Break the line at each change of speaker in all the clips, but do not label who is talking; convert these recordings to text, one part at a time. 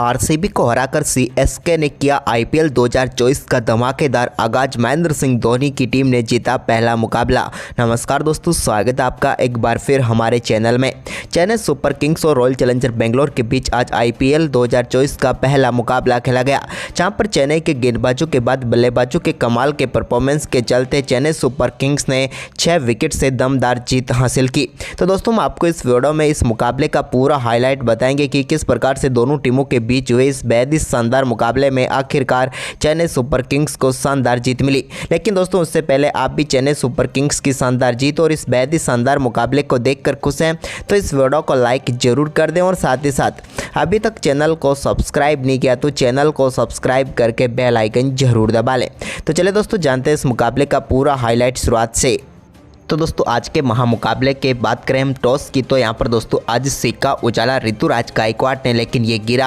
RCB को हराकर CSK ने किया आईपीएल 2024 का धमाकेदार आगाज। महेंद्र सिंह धोनी की टीम ने जीता पहला मुकाबला। नमस्कार दोस्तों, स्वागत है आपका एक बार फिर हमारे चैनल में। चेन्नई सुपर किंग्स और रॉयल चैलेंजर बेंगलोर के बीच आज आईपीएल 2024 का पहला मुकाबला खेला गया, जहां पर चेन्नई के गेंदबाजों के बाद बल्लेबाजों के कमाल के परफॉर्मेंस के चलते चेन्नई सुपर किंग्स ने 6 विकेट से दमदार जीत हासिल की। तो दोस्तों, हम आपको इस वीडियो में इस मुकाबले का पूरा हाईलाइट बताएंगे कि किस प्रकार से दोनों टीमों के बीच हुए इस बेहद ही शानदार मुकाबले में आखिरकार चेन्नई सुपर किंग्स को शानदार जीत मिली। लेकिन दोस्तों, उससे पहले आप भी चेन्नई सुपर किंग्स की शानदार जीत और इस बेहद ही शानदार मुकाबले को देखकर खुश हैं तो इस वीडियो को लाइक जरूर कर दें और साथ ही साथ अभी तक चैनल को सब्सक्राइब नहीं किया तो चैनल को सब्सक्राइब करके बेल आइकन जरूर दबा लें। तो चलिए दोस्तों, जानते हैं इस मुकाबले का पूरा हाईलाइट शुरुआत से। तो दोस्तों, आज के महामुकाबले के बात करें हम टॉस की, तो यहाँ पर दोस्तों आज सिक्का उछाला ऋतुराज गायकवाड़ ने, लेकिन ये गिरा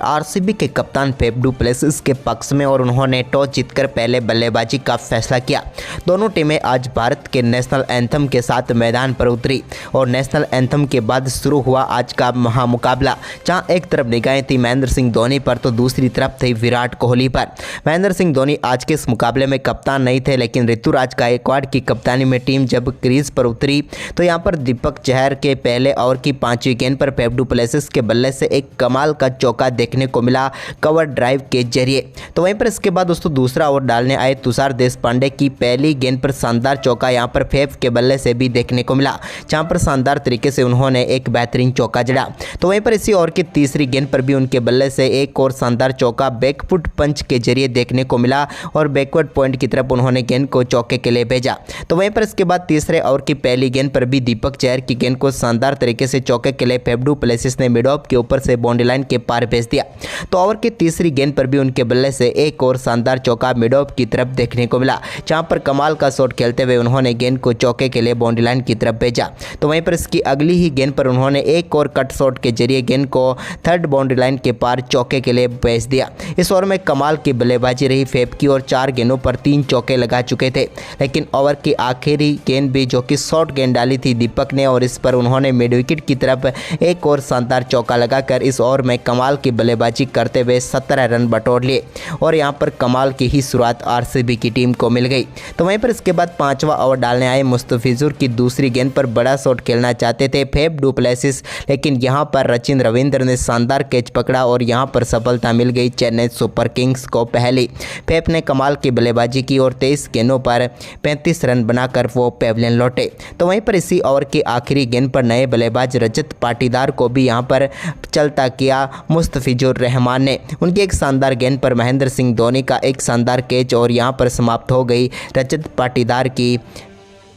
आरसीबी के कप्तान फेफ डू प्लेसिस के पक्ष में और उन्होंने टॉस जीतकर पहले बल्लेबाजी का फैसला किया। दोनों टीमें आज भारत के नेशनल एंथम के साथ मैदान पर उतरी और नेशनल एंथम के बाद शुरू हुआ आज का महामुकाबला, जहाँ एक तरफ निगाहें थी महेंद्र सिंह धोनी पर तो दूसरी तरफ थी विराट कोहली पर। महेंद्र सिंह धोनी आज के इस मुकाबले में कप्तान नहीं थे, लेकिन ऋतुराज गायकवाड़ की कप्तानी में टीम जब क्रीज पर उतरी तो यहां पर दीपक चहर के पहले ओवर की 5वीं गेंद पर फेफ डू प्लेसिस के बल्ले से एक कमाल का चौका देखने को मिला कवर ड्राइव के जरिए। तो वहीं पर इसके बाद दोस्तों दूसरा ओवर डालने आए तुषार देशपांडे की पहली गेंद पर शानदार चौका यहां पर फेफ के बल्ले से भी देखने को मिला, जहां पर शानदार तरीके से उन्होंने एक बेहतरीन चौका जड़ा। तो वहीं पर इसी ओवर की तीसरी गेंद पर भी उनके बल्ले से एक और शानदार चौका बैकफुट पंच के जरिए देखने को मिला और बैकवर्ड पॉइंट की तरफ उन्होंने गेंद को चौके के लिए भेजा। तो वहीं पर इसके बाद तीसरे ओवर की पहली गेंद पर भी दीपक चहर की गेंद को शानदार तरीके से चौके के लिए फेफ डू प्लेसिस ने मिड ऑफ के ऊपर से बाउंड्री लाइन के पार भेज दिया। तो ओवर की तीसरी गेंद पर भी उनके बल्ले से एक और शानदार चौका मिड ऑफ की तरफ देखने को मिला, जहां पर कमाल का शॉट खेलते हुए उन्होंने गेंद को चौके के लिए बाउंड्री लाइन की तरफ भेजा। तो वहीं पर इसकी अगली ही गेंद पर उन्होंने एक और कट शॉट के जरिए गेंद को थर्ड बाउंड्री लाइन के पार चौके के लिए भेज दिया। इस ओवर में कमाल की बल्लेबाजी रही फेफ की और 4 गेंदों पर 3 चौके लगा चुके थे, लेकिन ओवर की आखिरी गेंद भी जो कि शॉर्ट गेंद डाली थी दीपक ने और इस पर उन्होंने मिड विकेट की तरफ एक और शानदार चौका लगाकर इस ओवर में कमाल की बल्लेबाजी करते हुए 17 रन बटोर लिए और यहां पर कमाल की ही शुरुआत आरसीबी की टीम को मिल गई। तो वहीं पर इसके बाद 5वां ओवर डालने आए मुस्तफिजुर की दूसरी गेंद पर बड़ा शॉट खेलना चाहते थे फेफ डू प्लेसिस, लेकिन यहां पर सचिन रविंद्र ने शानदार कैच पकड़ा और यहां पर सफलता मिल गई चेन्नई सुपर किंग्स को। पहली फेफ ने कमाल की बल्लेबाजी की और 23 गेंदों पर 35 रन बनाकर वो पेविलियन लौटे। तो वहीं पर इसी ओवर की आखिरी गेंद पर नए बल्लेबाज रजत पाटीदार को भी यहां पर चलता किया मुस्तफिजुर रहमान ने। उनकी एक शानदार गेंद पर महेंद्र सिंह धोनी का एक शानदार कैच और यहां पर समाप्त हो गई रजत पाटीदार की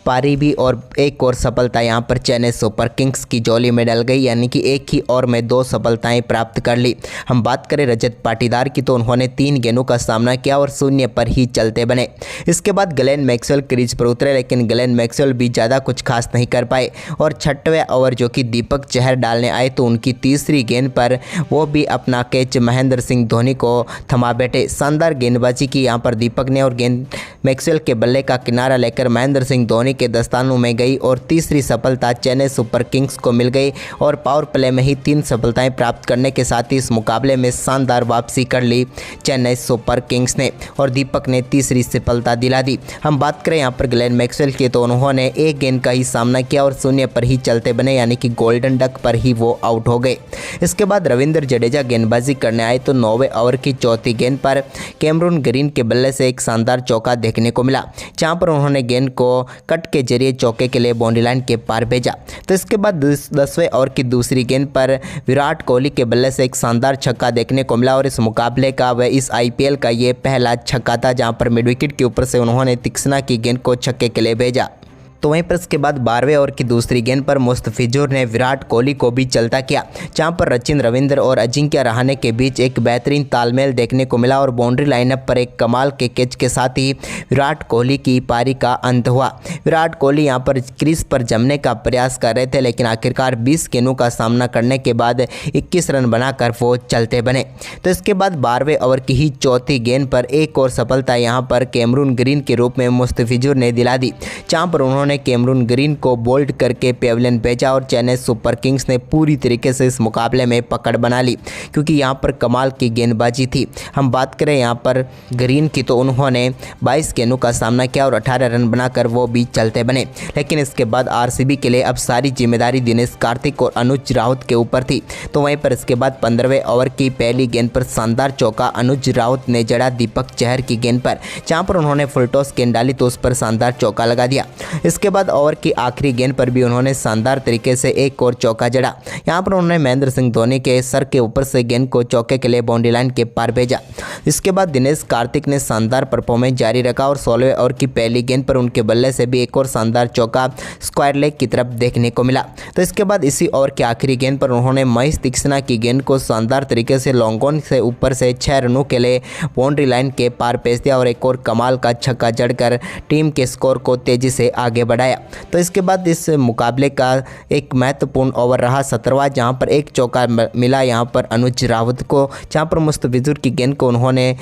पारी भी और एक और सफलता यहां पर चेन्नई सुपर किंग्स की झोली में डल गई, यानी कि एक ही ओवर में 2 सफलताएं प्राप्त कर ली। हम बात करें रजत पाटीदार की तो उन्होंने 3 गेंदों का सामना किया और 0 पर ही चलते बने। इसके बाद ग्लेन मैक्सवेल क्रीज पर उतरे, लेकिन ग्लेन मैक्सवेल भी ज़्यादा कुछ खास नहीं कर पाए और 6वें ओवर जो कि दीपक चहर डालने आए तो उनकी तीसरी गेंद पर वो भी अपना कैच महेंद्र सिंह धोनी को थमा बैठे। शानदार गेंदबाजी की यहाँ पर दीपक ने और गेंद मैक्सवेल के बल्ले का किनारा लेकर महेंद्र सिंह धोनी के दस्तानों में गई और तीसरी सफलता चेन्नई सुपर किंग्स को मिल गई और पावर प्ले में ही 3 सफलताएं प्राप्त करने के साथ ही इस मुकाबले में शानदार वापसी कर ली चेन्नई सुपर किंग्स ने और दीपक ने तीसरी सफलता दिला दी। हम बात करें यहां पर ग्लेन मैक्सवेल की तो उन्होंने एक गेंद का ही सामना किया और 0 पर ही चलते बने, यानी कि गोल्डन डक पर ही वो आउट हो गए। इसके बाद रविंद्र जडेजा गेंदबाजी करने आए तो 9वें ओवर की चौथी गेंद पर कैमरून ग्रीन के बल्ले से एक शानदार चौका देखने को मिला, जहां पर उन्होंने गेंद को कट के जरिए चौके के लिए बाउंड्री लाइन के पार भेजा। तो इसके बाद 10वें ओवर की दूसरी गेंद पर विराट कोहली के बल्ले से एक शानदार छक्का देखने को मिला और इस मुकाबले का व इस आईपीएल का ये पहला छक्का था, जहां पर मिड विकेट के ऊपर से उन्होंने तीक्ष्णा की गेंद को छक्के के लिए भेजा। तो वहीं पर इसके बाद 12वें ओवर की दूसरी गेंद पर मुस्तफिजुर ने विराट कोहली को भी चलता किया, जहां पर सचिन रविंद्र और अजिंक्य रहाणे के बीच एक बेहतरीन तालमेल देखने को मिला और बाउंड्री लाइनअप पर एक कमाल के कैच के साथ ही विराट कोहली की पारी का अंत हुआ। विराट कोहली यहां पर क्रीज पर जमने का प्रयास कर रहे थे, लेकिन आखिरकार 20 गेंदों का सामना करने के बाद 21 रन बनाकर वो चलते बने। तो इसके बाद 12वें ओवर की ही चौथी गेंद पर एक और सफलता यहां पर कैमरून ग्रीन के रूप में मुस्तफिजुर ने दिला दी, जहां पर उन्होंने उन्होंने कैमरून ग्रीन को बोल्ड करके पेविलियन भेजा और चेन्नई सुपर किंग्स ने पूरी तरीके से इस मुकाबले में पकड़ बना ली, क्योंकि यहाँ पर कमाल की गेंदबाजी थी। हम बात करें यहाँ पर ग्रीन की तो उन्होंने 22 गेंदों का सामना किया और 18 रन बनाकर वो भी चलते बने। लेकिन इसके बाद आरसीबी के लिए अब सारी जिम्मेदारी दिनेश कार्तिक और अनुज राउत के ऊपर थी। तो वहीं पर इसके बाद 15वें ओवर की पहली गेंद पर शानदार चौका अनुज राउत ने जड़ा दीपक चहर की गेंद पर, जहां पर उन्होंने फुल टॉस गेंद डाली तो उस पर शानदार चौका लगा दिया। इसके बाद ओवर की आखिरी गेंद पर भी उन्होंने शानदार तरीके से एक और चौका जड़ा। यहां पर उन्होंने महेंद्र सिंह धोनी के सर के ऊपर से गेंद को चौके के लिए बाउंड्री लाइन के पार भेजा। इसके बाद दिनेश कार्तिक ने शानदार परफॉर्मेंस जारी रखा और 16वें ओवर की पहली गेंद पर उनके बल्ले से भी एक और शानदार चौका स्क्वायर लेग की तरफ देखने को मिला। तो इसके बाद इसी ओवर की आखिरी गेंद पर उन्होंने महेश तीक्ष्णा की गेंद को शानदार तरीके से लॉन्ग ऑन से ऊपर से 6 रनों के लिए बाउंड्री लाइन के पार भेज दिया और एक और कमाल का छक्का जड़कर टीम के स्कोर को तेजी से आगे बढ़ाया। तो इसके बाद इस मुकाबले का एक महत्वपूर्ण ओवर रहा 17वां, जहां पर एक चौका मिला यहाँ पर अनुज राउत को, जहां पर मुस्तफिजुर की गेंद को उन्होंने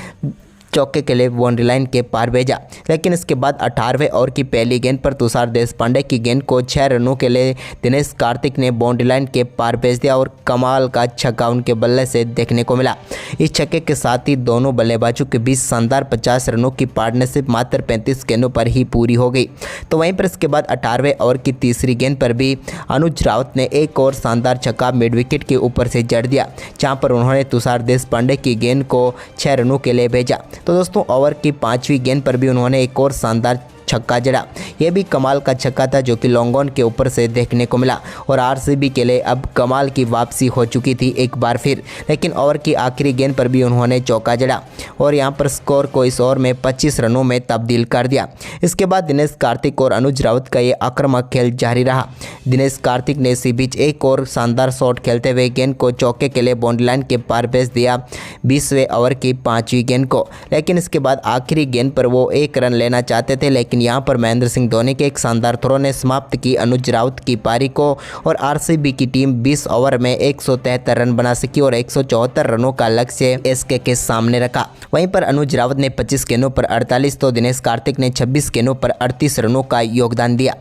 चौके के लिए बाउंड्री लाइन के पार भेजा। लेकिन इसके बाद 18वें ओवर की पहली गेंद पर तुषार देशपांडे की गेंद को 6 रनों के लिए दिनेश कार्तिक ने बाउंड्री लाइन के पार भेज दिया और कमाल का छक्का उनके बल्ले से देखने को मिला। इस छक्के के साथ ही दोनों बल्लेबाजों के बीच शानदार 50 रनों की पार्टनरशिप मात्र 35 गेंदों पर ही पूरी हो गई। तो वहीं पर इसके बाद 18वें ओवर की तीसरी गेंद पर भी अनुज राउत ने एक और शानदार छक्का मिड विकेट के ऊपर से जड़ दिया, जहाँ पर उन्होंने तुषार देशपांडे की गेंद को 6 रनों के लिए भेजा। तो दोस्तों ओवर की 5वीं गेंद पर भी उन्होंने एक और शानदार छक्का जड़ा। यह भी कमाल का छक्का था जो कि लॉन्ग ऑन के ऊपर से देखने को मिला और आरसीबी के लिए अब कमाल की वापसी हो चुकी थी एक बार फिर। लेकिन ओवर की आखिरी गेंद पर भी उन्होंने चौका जड़ा और यहां पर स्कोर को इस ओवर में 25 रनों में तब्दील कर दिया। इसके बाद दिनेश कार्तिक और अनुज राउत का ये आक्रामक खेल जारी रहा। दिनेश कार्तिक ने इसी बीच एक और शानदार शॉट खेलते हुए गेंद को चौके के लिए बाउंड्री लाइन के पार भेज दिया 20वें ओवर की 5वीं गेंद को। लेकिन इसके बाद आखिरी गेंद पर वो एक रन लेना चाहते थे, लेकिन यहां पर महेंद्र सिंह धोनी के एक शानदार थ्रो ने समाप्त की अनुज राउत की पारी को और आरसीबी की टीम 20 ओवर में 173 रन बना सकी और 174 रनों का लक्ष्य एसके के सामने रखा। वहीं पर अनुज राउत ने 25 गेंदों पर 48 तो दिनेश कार्तिक ने 26 गेंदों पर 38 रनों का योगदान दिया।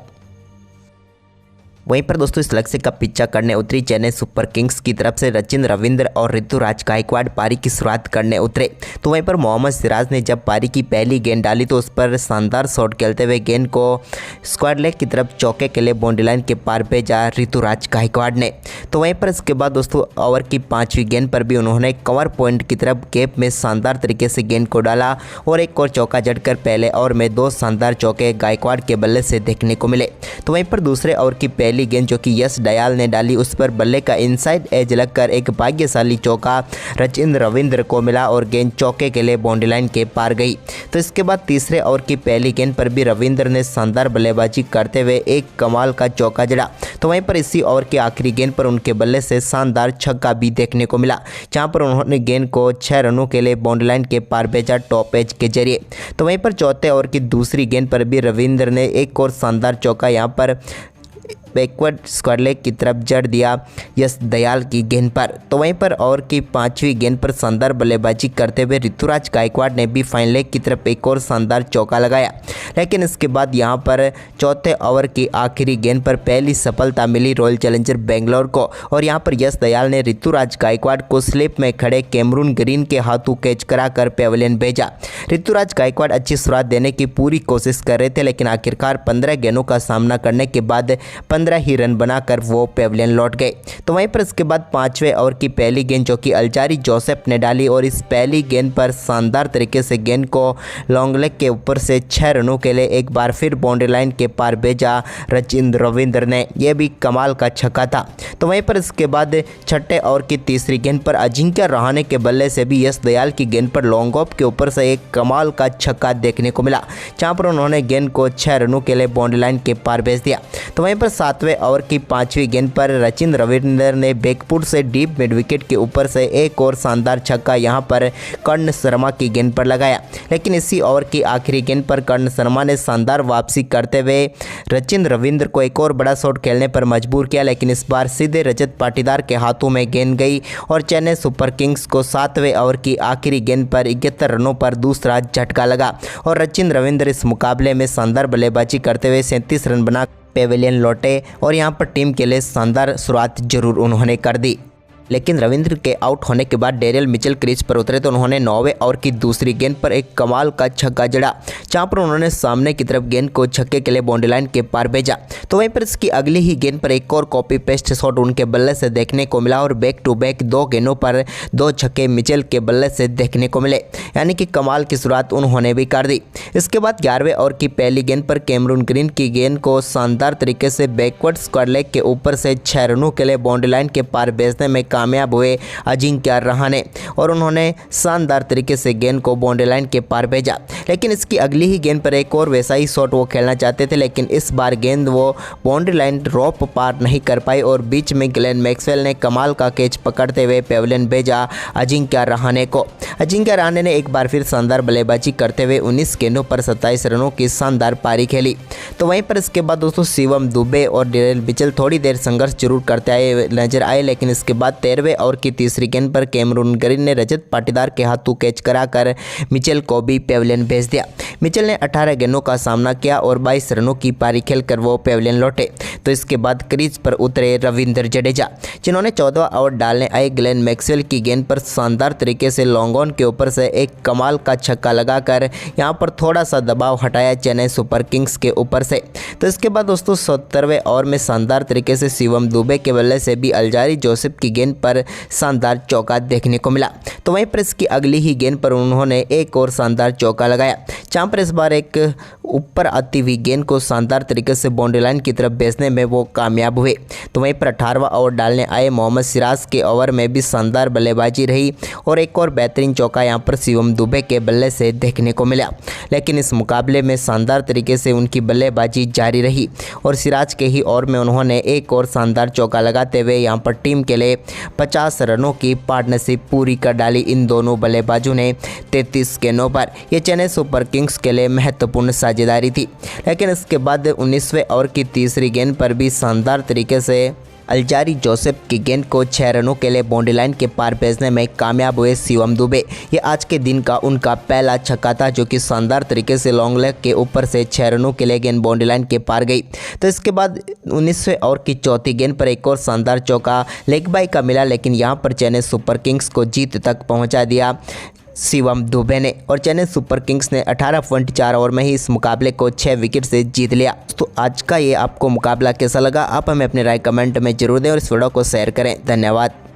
वहीं पर दोस्तों इस लक्ष्य का पीछा करने उतरी चेन्नई सुपर किंग्स की तरफ से सचिन रविंद्र और ऋतुराज गायकवाड़ पारी की शुरुआत करने उतरे। तो वहीं पर मोहम्मद सिराज ने जब पारी की पहली गेंद डाली तो उस पर शानदार शॉट खेलते हुए गेंद को स्क्वायर लेग की तरफ चौके के लिए बाउंड्री लाइन के पार भेजा ऋतुराज गायकवाड़ ने। तो वहीं पर इसके बाद दोस्तों ओवर की 5वीं गेंद पर भी उन्होंने कवर पॉइंट की तरफ गैप में शानदार तरीके से गेंद को डाला और एक और चौका जड़कर पहले ओवर में 2 शानदार चौके गायकवाड़ के बल्ले से देखने को मिले। तो वहीं पर दूसरे ओवर की पहली गेंद जो कि यश दयाल ने डाली उस पर बल्ले का इनसाइड एज लगकर एक भाग्यशाली चौका सचिन रविंद्र को मिला और गेंद चौके के लिए बाउंड्री लाइन के पार गई। तो इसके बाद तीसरे ओवर की पहली गेंद पर भी रविंद्र ने शानदार बल्लेबाजी करते हुए एक कमाल का चौका जड़ा। तो वहीं पर इसी ओवर की आखिरी गेंद पर उनके बल्ले से शानदार छक्का भी देखने को मिला, जहां पर उन्होंने गेंद को 6 रनों के लिए बाउंड्री लाइन के पार भेजा टॉप एज के जरिए। तो वहीं पर चौथे ओवर की दूसरी गेंद पर भी रविंद्र ने एक और शानदार चौका यहां पर बैकवर्ड स्क्वायर लेग की तरफ जड़ दिया यश दयाल की गेंद पर। तो वहीं पर ओवर की 5वीं गेंद पर शानदार बल्लेबाजी करते हुए ऋतुराज गायकवाड़ ने भी फाइन लेग की तरफ एक और शानदार चौका लगाया। लेकिन इसके बाद यहां पर चौथे ओवर की आखिरी गेंद पर पहली सफलता मिली रॉयल चैलेंजर बेंगलोर को और यहां पर यश दयाल ने ऋतुराज गायकवाड़ को स्लिप में खड़े कैमरून ग्रीन के हाथों कैच कराकर पेविलियन भेजा। ऋतुराज गायकवाड़ अच्छी शुरुआत देने की पूरी कोशिश कर रहे थे, लेकिन आखिरकार 15 गेंदों का सामना करने के बाद 15 ही रन बनाकर वो पेविलियन लौट गए। तो वहीं पर इसके बाद 5वें ओवर की पहली गेंद जो कि अल्जारी जोसेफ ने डाली और इस पहली गेंद पर शानदार तरीके से गेंद को लॉन्ग लेग के ऊपर से 6 रनों के लिए एक बार फिर बाउंड्री लाइन के पार भेजा सचिन रविंद्र ने। यह भी कमाल का छक्का था। तो वहीं पर इसके बाद छठे ओवर की तीसरी गेंद पर अजिंक्य रहाणे के बल्ले से भी यश दयाल की गेंद पर लॉन्ग ऑफ के ऊपर से एक कमाल का छक्का देखने को मिला, जहां पर उन्होंने गेंद को 6 रनों के लिए बाउंड्री लाइन के पार भेज दिया। तो वहीं पर सातवें ओवर की 5वीं गेंद पर सचिन रविंद्र ने बैकफुट से डीप मिड विकेट के ऊपर से एक और शानदार छक्का यहां पर कर्ण शर्मा की गेंद पर लगाया। लेकिन इसी ओवर की आखिरी गेंद पर कर्ण शर्मा ने शानदार वापसी करते हुए सचिन रविंद्र को एक और बड़ा शॉट खेलने पर मजबूर किया, लेकिन इस बार सीधे रजत पाटीदार के हाथों में गेंद गई और चेन्नई सुपर किंग्स को 7वें ओवर की आखिरी गेंद पर 71 रनों पर दूसरा झटका लगा और सचिन रविंद्र इस मुकाबले में शानदार बल्लेबाजी करते हुए 37 रन बना पेविलियन लौटे और यहां पर टीम के लिए शानदार शुरुआत जरूर उन्होंने कर दी। लेकिन रविंद्र के आउट होने के बाद डेरियल मिचेल क्रीज पर उतरे तो उन्होंने 9वें ओवर की दूसरी गेंद पर एक कमाल का छक्का जड़ा, जहां पर उन्होंने सामने की तरफ गेंद को छक्के के लिए बाउंड्री लाइन के पार भेजा। तो वहीं पर इसकी अगली ही गेंद पर एक और कॉपी पेस्ट शॉट उनके बल्ले से देखने को मिला और बैक टू बैक 2 गेंदों पर 2 छक्के मिचेल के बल्ले से देखने को मिले, यानी कि कमाल की शुरुआत उन्होंने भी कर दी। इसके बाद 11वें ओवर की पहली गेंद पर कैमरून ग्रीन की गेंद को शानदार तरीके से बैकवर्ड स्क्वायर लेग के ऊपर से 6 रनों के लिए बाउंड्री लाइन के पार भेजने में कामयाब हुए अजिंक्य रहाणे और उन्होंने शानदार तरीके से गेंद को बाउंड्री लाइन के पार भेजा। लेकिन इसकी अगली ही गेंद पर एक और वैसा ही शॉट वो खेलना चाहते थे, लेकिन इस बार गेंद वो बाउंड्री लाइन रोप पार नहीं कर पाई और बीच में ग्लेन मैक्सवेल ने कमाल का कैच पकड़ते हुए पेविलियन भेजा अजिंक्य रहाणे को। अजिंक्य रहाणे ने एक बार फिर शानदार बल्लेबाजी करते हुए 19 गेंदों पर 27 रनों की शानदार पारी खेली। तो वहीं पर इसके बाद दोस्तों शिवम दुबे और डेरियल मिचेल थोड़ी देर संघर्ष जरूर करते नजर आए, लेकिन इसके बाद 13वें ओवर की तीसरी गेंद पर कैमरून ग्रीन ने रजत पाटीदार के हाथों कैच कराकर मिचेल को भी पेविलियन भेज दिया। मिचेल ने 18 गेंदों का सामना किया और 22 रनों की पारी खेलकर वो पेविलियन लौटे। तो इसके बाद क्रीज पर उतरे रविंद्र जडेजा, जिन्होंने 14वां ओवर डालने आए ग्लेन मैक्सवेल की गेंद पर शानदार तरीके से लॉन्ग ऑन के ऊपर से एक कमाल का छक्का लगाकर यहां पर थोड़ा सा दबाव हटाया चेन्नई सुपर किंग्स के ऊपर से। तो इसके बाद दोस्तों 70वें ओवर में शानदार तरीके से शिवम दुबे के बल्ले से भी अल्जारी जोसेफ की गेंद पर शानदार चौका देखने को मिला। तो वहीं पर इसकी अगली ही गेंद पर उन्होंने एक और शानदार चौका लगाया, जहां पर इस बार एक ऊपर आती हुई गेंद को शानदार तरीके से बाउंड्री लाइन की तरफ भेजने में वो कामयाब हुए। तो वहीं पर 18वां ओवर डालने आए मोहम्मद सिराज के ओवर में भी शानदार बल्लेबाजी रही और एक और बेहतरीन चौका यहां पर शिवम दुबे के बल्ले से देखने को मिला। लेकिन इस मुकाबले में शानदार तरीके से उनकी बल्लेबाजी जारी रही और सिराज के ही ओवर में उन्होंने एक और शानदार चौका लगाते हुए यहां पर टीम के लिए 50 रनों की पार्टनरशिप पूरी कर डाली इन दोनों बल्लेबाजों ने 33 गेंदों पर। यह चेन्नई सुपर किंग्स के लिए महत्वपूर्ण साझेदारी थी। लेकिन इसके बाद 19वें ओवर की तीसरी गेंद पर भी शानदार तरीके से अल्जारी जोसेफ की गेंद को 6 रनों के लिए बाउंड्री लाइन के पार भेजने में कामयाब हुए शिवम दुबे। ये आज के दिन का उनका पहला छक्का था, जो कि शानदार तरीके से लॉन्ग लेग के ऊपर से 6 रनों के लिए गेंद बाउंड्री लाइन के पार गई। तो इसके बाद 19वें ओवर की चौथी गेंद पर एक और शानदार चौका लेग बाई का मिला, लेकिन यहाँ पर चेन्नई सुपर किंग्स को जीत तक पहुँचा दिया शिवम दुबे ने और चेन्नई सुपर किंग्स ने 18.4 ओवर में ही इस मुकाबले को 6 विकेट से जीत लिया। तो आज का ये आपको मुकाबला कैसा लगा, आप हमें अपनी राय कमेंट में जरूर दें और इस वीडियो को शेयर करें। धन्यवाद।